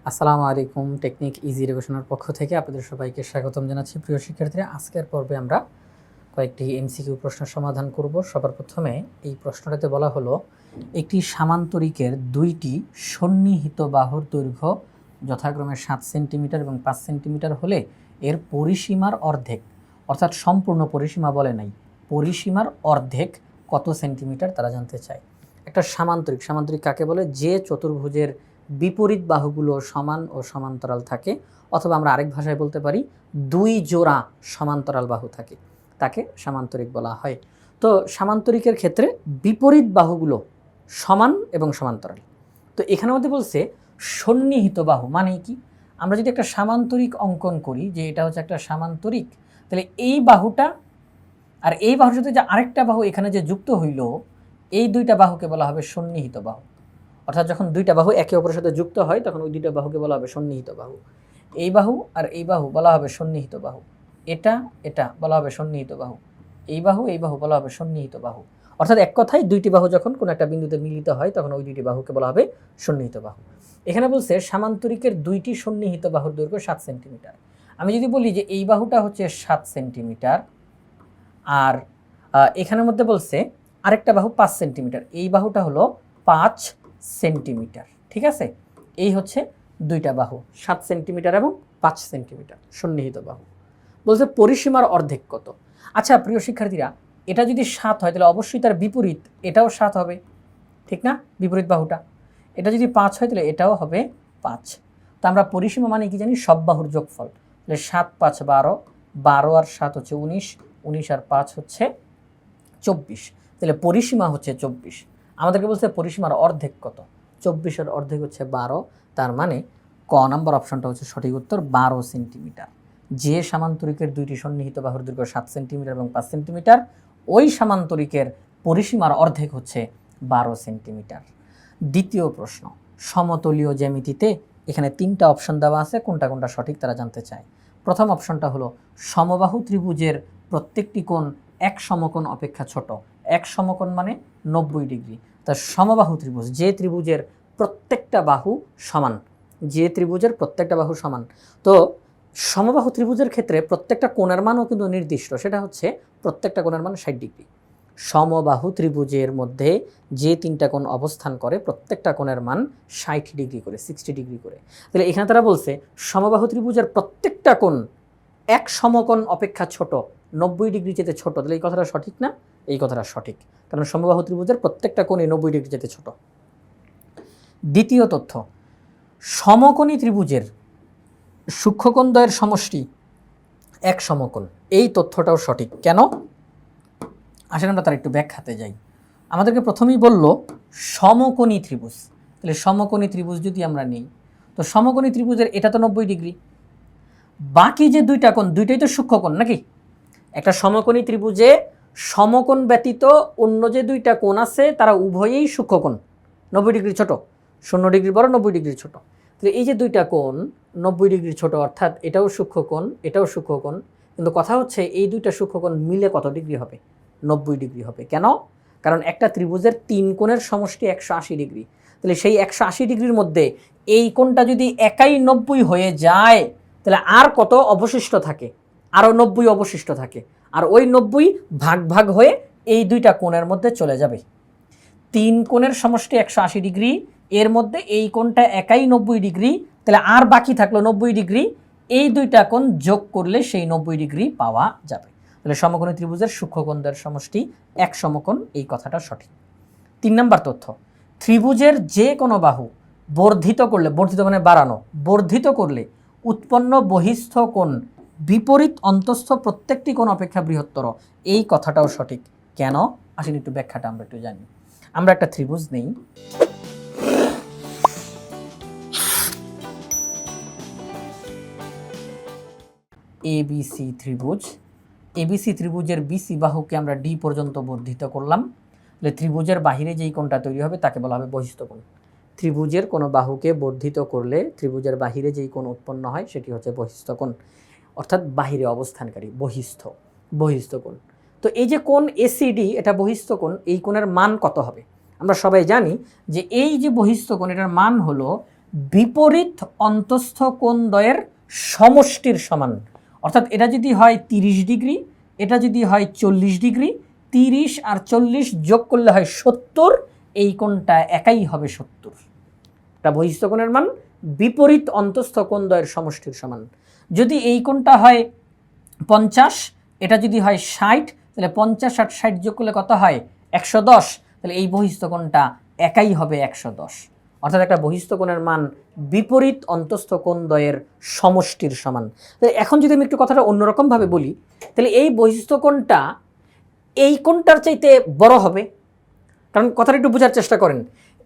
আসসালামু আলাইকুম। Technique easy এডুকেশনের পক্ষ থেকে আপনাদের সবাইকে স্বাগতম জানাচ্ছি। প্রিয় শিক্ষার্থীরা, আজকের পর্বে আমরা কয়েকটি এমসিকিউ প্রশ্নের সমাধান করব। সবার প্রথমে এই প্রশ্নটাতে বলা হলো, একটি সামান্তরিকের দুইটি সন্নিহিত বাহুর দৈর্ঘ্য যথাক্রমে 7 সেন্টিমিটার এবং 5 সেন্টিমিটার হলে এর পরিসীমার অর্ধেক, অর্থাৎ সম্পূর্ণ পরিসীমা বলে নাই, পরিসীমার অর্ধেক কত সেন্টিমিটার তারা জানতে চায়। একটা সামান্তরিক কাকে বলে? যে চতুর্ভুজের বিপরীত বাহুগুলো সমান ও সমান্তরাল থাকে, অথবা আমরা আরেক ভাষায় বলতে পারি দুই জোড়া সমান্তরাল বাহু থাকে, তাকে সামান্তরিক বলা হয়। তো সামান্তরিকের ক্ষেত্রে বিপরীত বাহুগুলো সমান এবং সমান্তরাল। তো এখানের মধ্যে বলছে সন্নিহিত বাহু মানে কি? আমরা যদি একটা সামান্তরিক অঙ্কন করি যে এটা হচ্ছে একটা সামান্তরিক, তাহলে এই বাহুটা আর এই বাহুর সাথে যে আরেকটা বাহু এখানে যে যুক্ত হইল, এই দুইটা বাহুকে বলা হবে সন্নিহিত বাহু। অর্থাৎ যখন দুইটা বাহু একে অপরের সাথে যুক্ত হয় তখন ওই দুইটা বাহুকে বলা হবে সন্নিহিত বাহু। এই বাহু আর এই বাহু বলা হবে সন্নিহিত বাহু। এটা এটা বলা হবে সন্নিহিত বাহু। এই বাহু বলা হবে সন্নিহিত বাহু। অর্থাৎ এক কথায় দুইটি বাহু যখন কোনো একটা বিন্দুতে মিলিত হয় তখন ওই দুইটি বাহুকে বলা হবে সন্নিহিত বাহু। এখানে বলছে সামান্তরিকের দুইটি সন্নিহিত বাহুর দৈর্ঘ্য 7 সেন্টিমিটার। আমি যদি বলি যে এই বাহুটা হচ্ছে 7 সেন্টিমিটার, আর এখানের মধ্যে বলছে আরেকটা বাহু 5 সেন্টিমিটার, এই বাহুটা হলো 5 সেন্টিমিটার। ঠিক আছে, এই হচ্ছে দুইটা বাহু 7 সেন্টিমিটার এবং 5 সেন্টিমিটার সন্নিহিত বাহু। বলছে পরিসীমার অর্ধেক কত। আচ্ছা প্রিয় শিক্ষার্থীরা, এটা যদি 7 হয় তাহলে অবশ্যই তার বিপরীত এটাও 7 হবে, ঠিক না? বিপরীত বাহুটা। এটা যদি 5 হয় তাহলে এটাও হবে 5। তো আমরা পরিসীমা মানে কি জানি? সব বাহুর যোগফল। তাহলে 7 5 12, 12 আর 7 হচ্ছে 19, 19 আর 5 হচ্ছে 24। তাহলে পরিসীমা হচ্ছে 24। আমাদেরকে বলছে পরিসীমার অর্ধেক কত। 24-এর অর্ধেক হচ্ছে 12, তার মানে ক নাম্বার অপশনটা হচ্ছে সঠিক উত্তর, 12 সেন্টিমিটার। যে সামান্তরিকের দুইটি সন্নিহিত বাহুর দৈর্ঘ্য 7 সেন্টিমিটার এবং 5 সেন্টিমিটার, ওই সামান্তরিকের পরিসীমার অর্ধেক হচ্ছে 12 সেন্টিমিটার। দ্বিতীয় প্রশ্ন, সমতলীয় জ্যামিতিতে এখানে 3টা অপশন দেওয়া আছে, কোনটা কোনটা সঠিক তারা জানতে চায়। প্রথম অপশনটা হলো সমবাহু ত্রিভুজের প্রত্যেকটি কোণ এক সমকোণ অপেক্ষা ছোট। এক সমকোণ মানে 90 ডিগ্রি। তা সমবাহু ত্রিভুজ, যে ত্রিভুজের প্রত্যেকটা বাহু সমান, যে ত্রিভুজের প্রত্যেকটা বাহু সমান। তো সমবাহু ত্রিভুজের ক্ষেত্রে প্রত্যেকটা কোণের মানও কিন্তু নির্দিষ্ট, সেটা হচ্ছে প্রত্যেকটা কোণের মান 60 ডিগ্রি। সমবাহু ত্রিভুজের মধ্যে যে 3টা কোণ অবস্থান করে প্রত্যেকটা কোণের মান 60 ডিগ্রি করে, 60 ডিগ্রি করে। তাহলে এখানে তারা বলছে সমবাহু ত্রিভুজের প্রত্যেকটা কোণ এক সমকোণ অপেক্ষা ছোট, 90 ডিগ্রি যেতে ছোট। তাহলে এই কথাটা সঠিক না? এই কথাটা সঠিক, কারণ সমবাহু ত্রিভুজের প্রত্যেকটা কোণই 90 ডিগ্রি যেতে ছোট। দ্বিতীয় তথ্য, সমকোণী ত্রিভুজের সূক্ষ্মকোণদ্বয়ের সমষ্টি এক সমকোণ। এই তথ্যটাও সঠিক। কেন? আসলে আমরা তার একটু ব্যাখ্যাতে যাই। আমাদেরকে প্রথমেই বলল সমকোণী ত্রিভুজ। তাহলে সমকোণী ত্রিভুজ যদি আমরা নিই, তো সমকোণী ত্রিভুজের এটা তো 90 ডিগ্রি, বাকি যে দুইটা কোণ দুইটাই তো সূক্ষ্মকোণ নাকি? একটা সমকোণী ত্রিভুজে সমকোণ ব্যতীত অন্য যে দুইটা কোণ আছে তারা উভয়েই সূক্ষ্মকোণ, 90 ডিগ্রি ছোট, 0 ডিগ্রি বড়, 90 ডিগ্রি ছোট। তাহলে এই যে দুইটা কোণ 90 ডিগ্রি ছোট, অর্থাৎ এটাও সূক্ষ্মকোণ এটাও সূক্ষ্মকোণ, কিন্তু কথা হচ্ছে এই দুইটা সূক্ষ্মকোণ মিলে কত ডিগ্রি হবে? 90 ডিগ্রি হবে। কেন? কারণ একটা ত্রিভুজের 3 কোণের সমষ্টি 180 ডিগ্রি। তাহলে সেই 180 ডিগ্রির মধ্যে এই কোণটা যদি একাই 90 হয়ে যায় তাহলে আর কত অবশিষ্ট থাকে? আরও 90 অবশিষ্ট থাকে, আর ওই 90 ভাগ ভাগ হয়ে এই দুইটা কোণের মধ্যে চলে যাবে। 3 কোণের সমষ্টি 180 ডিগ্রি, এর মধ্যে এই কোণটা একাই 90 ডিগ্রি, তাহলে আর বাকি থাকলো 90 ডিগ্রি। এই দুইটা কোণ যোগ করলে সেই 90 ডিগ্রি পাওয়া যাবে। তাহলে সমকোণী ত্রিভুজের সূক্ষ্মকোণদ্বয়ের সমষ্টি এক সমকোণ, এই কথাটা সঠিক। 3 নম্বর তথ্য, ত্রিভুজের যে কোনো বাহু বর্ধিত করলে, বর্ধিত মানে বাড়ানো, বর্ধিত করলে উৎপন্ন বহিস্থ কোণ বিপরীত অন্তঃস্থ প্রত্যেকটি কোণ অপেক্ষা বৃহত্তর। এই কথাটাও সঠিক। কেন? আসলে একটু ব্যাখ্যাটা আমরা একটু জানি। আমরা একটা ত্রিভুজ নেই, এবিসি ত্রিভুজ। এবিসি ত্রিভুজের বিসি বাহুকে আমরা ডি পর্যন্ত বর্ধিত করলাম। তাহলে ত্রিভুজের বাহিরে যেই কোণটা তৈরি হবে তাকে বলা হবে বহিস্থ কোণ। ত্রিভুজের কোনো বাহুকে বর্ধিত করলে ত্রিভুজের বাহিরে যেই কোণ উৎপন্ন হয় সেটি হচ্ছে বহিস্থ কোণ, অর্থাৎ বাহিরে অবস্থানকারী বহিস্থ কোণ। তো এই যে কোণ এসিডি, এটা বহিস্থ কোণ, এই কোণের মান কত হবে? আমরা সবাই জানি যে এই যে বহিস্থ কোণ, এটার মান হলো বিপরীত অন্তস্থ কোণদ্বয়ের সমষ্টির সমান। অর্থাৎ এটা যদি হয় 30 ডিগ্রি, এটা যদি হয় 40 ডিগ্রি, 30 আর 40 যোগ করলে হয় 70, এই কোণটা একাই হবে 70। এটা বহিস্থ কোণের মান বিপরীত অন্তস্থ কোণদ্বয়ের সমষ্টির সমান। যদি এই কোণটা হয় 50, এটা যদি হয় 60, তাহলে 50 আর 60 যোগ করলে কত হয় 110, তাহলে এই বহিস্থ কোণটা একাই হবে 110। অর্থাৎ একটা বহিস্থ কোণের মান বিপরীত অন্তস্থ কোণদ্বয়ের সমষ্টির সমান। তাহলে এখন যদি আমি একটু কথাটা অন্যরকমভাবে বলি, তাহলে এই বহিস্থ কোণটা এই কোণটার চাইতে বড় হবে। কারণ কথাটা একটু বোঝার চেষ্টা করেন,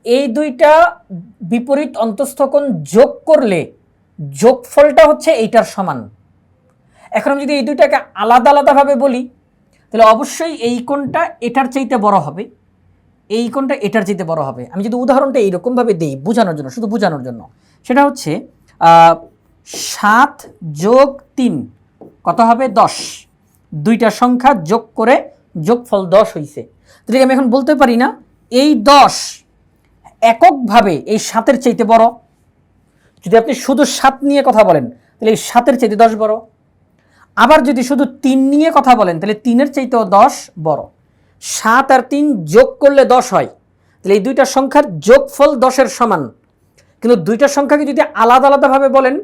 এই দুইটা বিপরীত অন্তস্থ কোণ যোগ করলে যোগফলটা হচ্ছে এইটার সমান। এখন আমি যদি এই দুইটাকে আলাদা আলাদাভাবে বলি, তাহলে অবশ্যই এই কোণটা এটার চাইতে বড় হবে, এই কোণটা এটার চাইতে বড় হবে। আমি যদি উদাহরণটা এইরকমভাবে দিই বোঝানোর জন্য, শুধু বোঝানোর জন্য, সেটা হচ্ছে 7 যোগ 3 কত হবে 10। দুইটা সংখ্যা যোগ করে যোগফল 10 হয়েছে। তাহলে আমি এখন বলতে পারি না এই 10 এককভাবে এই 7-এর চাইতে বড়। যদি আপনি শুধু 7 নিয়ে কথা বলেন তাহলে এই 7-এর চাইতে 10 বড়। আবার যদি শুধু 3 নিয়ে কথা বলেন তাহলে 3-এর চাইতেও 10 বড়। 7 আর 3 যোগ করলে 10 হয়, তাহলে এই দুইটা সংখ্যার যোগফল 10-এর সমান। কিন্তু দুইটা সংখ্যাকে যদি আলাদা আলাদাভাবে বলেন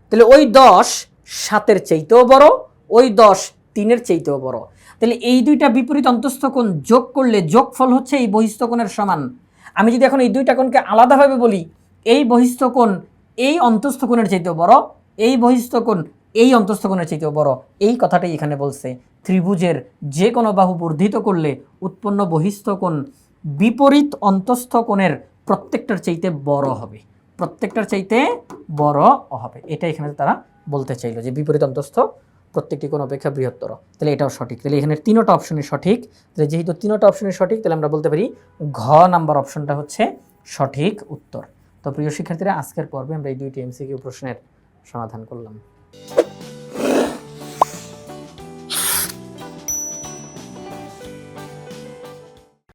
তাহলে ওই 10 7-এর চাইতেও বড়, ওই 10 3-এর চাইতেও বড়। তাহলে এই দুইটা বিপরীত অন্তস্থ কোণ যোগ করলে যোগফল হচ্ছে এই বহিস্থ কোণের সমান। আমি যদি এখন এই দুইটা কোণকে আলাদাভাবে বলি, এই বহিস্থ কোণ এই অন্তস্থ কোণের চাইতেও বড়, এই বহিস্থ কোণ এই অন্তস্থ কোণের চাইতেও বড়, এই কথাটাই এখানে বলছে। ত্রিভুজের যে কোনো বাহু বর্ধিত করলে উৎপন্ন বহিস্থ কোণ বিপরীত অন্তস্থ কোণের প্রত্যেকটার চাইতে বড় হবে, প্রত্যেকটার চাইতে বড় হবে। এটা এখানে তারা বলতে চাইলো যে বিপরীত অন্তস্থ প্রত্যেকটি কোণ অপেক্ষা বৃহত্তর। তাহলে এটাও সঠিক। তাহলে এখানে 3টা অপশনই সঠিক। তাহলে যেহেতু 3টা অপশনই সঠিক, তাহলে আমরা বলতে পারি ঘ নাম্বার অপশনটা হচ্ছে সঠিক উত্তর। তো প্রিয় শিক্ষার্থীরা, আজকের পর্বে আমরা এই 2টি এমসিকিউ প্রশ্নের সমাধান করলাম।